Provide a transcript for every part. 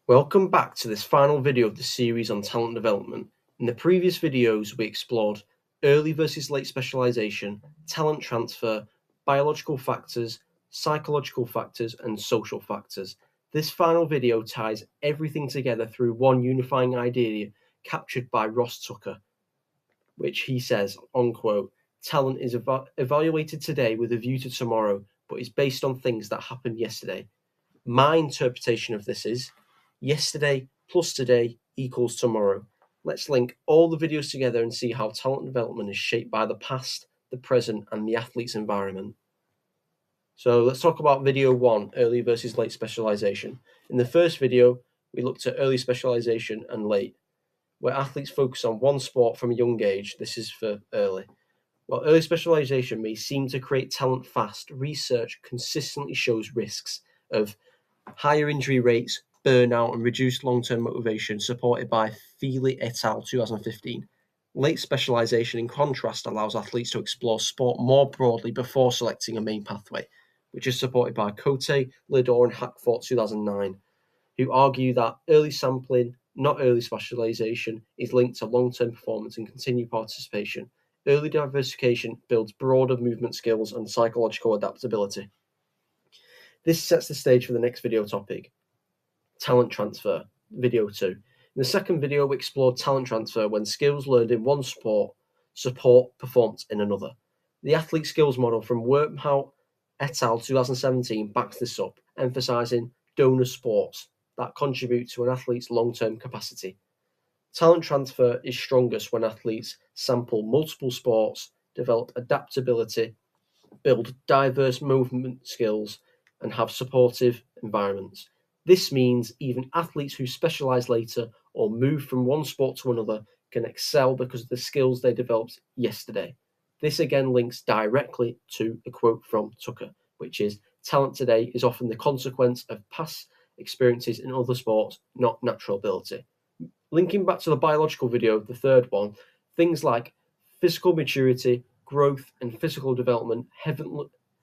Welcome back to this final video of the series on talent development. In the previous videos, we explored early versus late specialization, talent transfer, biological factors, psychological factors, and social factors. This final video ties everything together through one unifying idea captured by Ross Tucker, which he says, unquote, talent is evaluated today with a view to tomorrow, but is based on things that happened yesterday. My interpretation of this is yesterday plus today equals tomorrow. Let's link all the videos together and see how talent development is shaped by the past, the present, and the athlete's environment. So let's talk about video 1, early versus late specialization. In the first video, we looked at early specialization and late, where athletes focus on one sport from a young age. This is for early. While early specialization may seem to create talent fast, research consistently shows risks of higher injury rates, burnout, and reduced long-term motivation, supported by Feely et al. 2015. Late specialization, in contrast, allows athletes to explore sport more broadly before selecting a main pathway, which is supported by Cote, Lidor, and Hackford 2009, who argue that early sampling, not early specialization, is linked to long-term performance and continued participation. Early diversification builds broader movement skills and psychological adaptability. This sets the stage for the next video topic, talent transfer, video 2. In the second video, we explored talent transfer when skills learned in one sport support performance in another. The athlete skills model from Wormhout et al. 2017 backs this up, emphasizing donor sports that contribute to an athlete's long-term capacity. Talent transfer is strongest when athletes sample multiple sports, develop adaptability, build diverse movement skills, and have supportive environments. This means even athletes who specialize later or move from one sport to another can excel because of the skills they developed yesterday. This again links directly to a quote from Tucker, which is, talent today is often the consequence of past experiences in other sports, not natural ability. Linking back to the biological video, the third one, things like physical maturity, growth, and physical development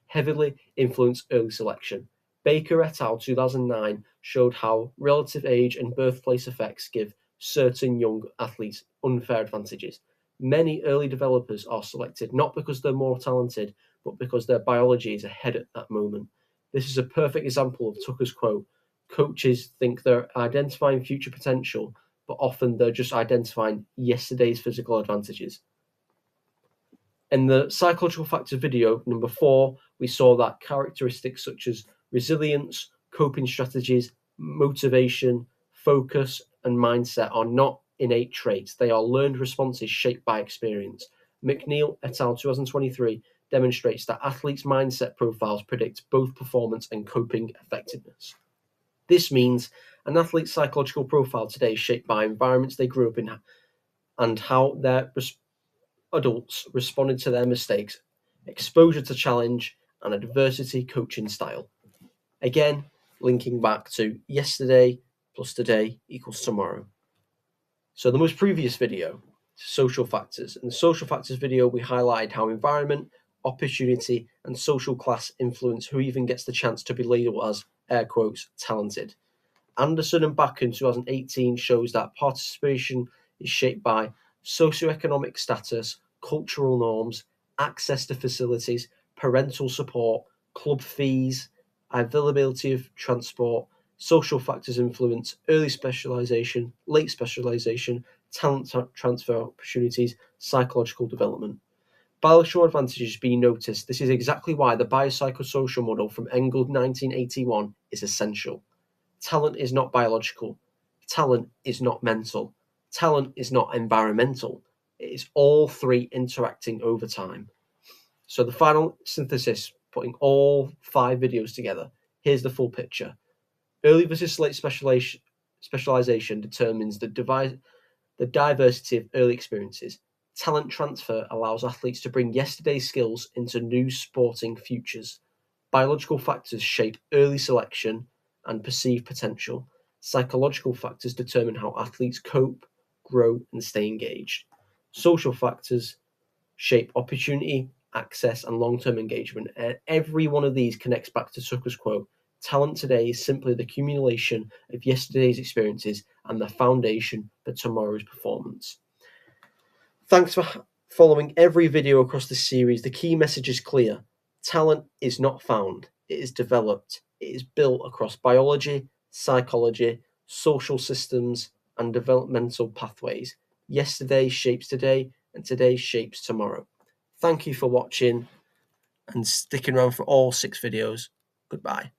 heavily influence early selection. Baker et al. 2009 showed how relative age and birthplace effects give certain young athletes unfair advantages. Many early developers are selected not because they're more talented, but because their biology is ahead at that moment. This is a perfect example of Tucker's quote. Coaches think they're identifying future potential, but often they're just identifying yesterday's physical advantages. In the psychological factors video, number 4, we saw that characteristics such as resilience, coping strategies, motivation, focus, and mindset are not innate traits. They are learned responses shaped by experience. McNeil et al. 2023 demonstrates that athletes' mindset profiles predict both performance and coping effectiveness. This means an athlete's psychological profile today is shaped by environments they grew up in and how their adults responded to their mistakes, exposure to challenge, and adversity coaching style. Again, linking back to yesterday plus today equals tomorrow. So the most previous video, social factors. In the social factors video, we highlighted how environment, opportunity, and social class influence who even gets the chance to be labeled as, air quotes, talented. Anderson and Bakken 2018 shows that participation is shaped by socioeconomic status, cultural norms, access to facilities, parental support, club fees, availability of transport, social factors influence, early specialization, late specialization, talent transfer opportunities, psychological development. Biological advantages being noticed. This is exactly why the biopsychosocial model from Engel 1981 is essential. Talent is not biological. Talent is not mental. Talent is not environmental. It is all three interacting over time. So the final synthesis, putting all 5 videos together, here's the full picture. Early versus late specialization determines the diversity of early experiences. Talent transfer allows athletes to bring yesterday's skills into new sporting futures. Biological factors shape early selection and perceived potential. Psychological factors determine how athletes cope, grow, and stay engaged. Social factors shape opportunity, access, and long-term engagement. And every one of these connects back to Tucker's quote, Talent today is simply the accumulation of yesterday's experiences and the foundation for tomorrow's performance. Thanks for following every video across this series. The key message is clear. Talent is not found, it is developed. It is built across biology, psychology, social systems, and developmental pathways. Yesterday shapes today, and today shapes tomorrow. Thank you for watching and sticking around for all 6 videos. Goodbye.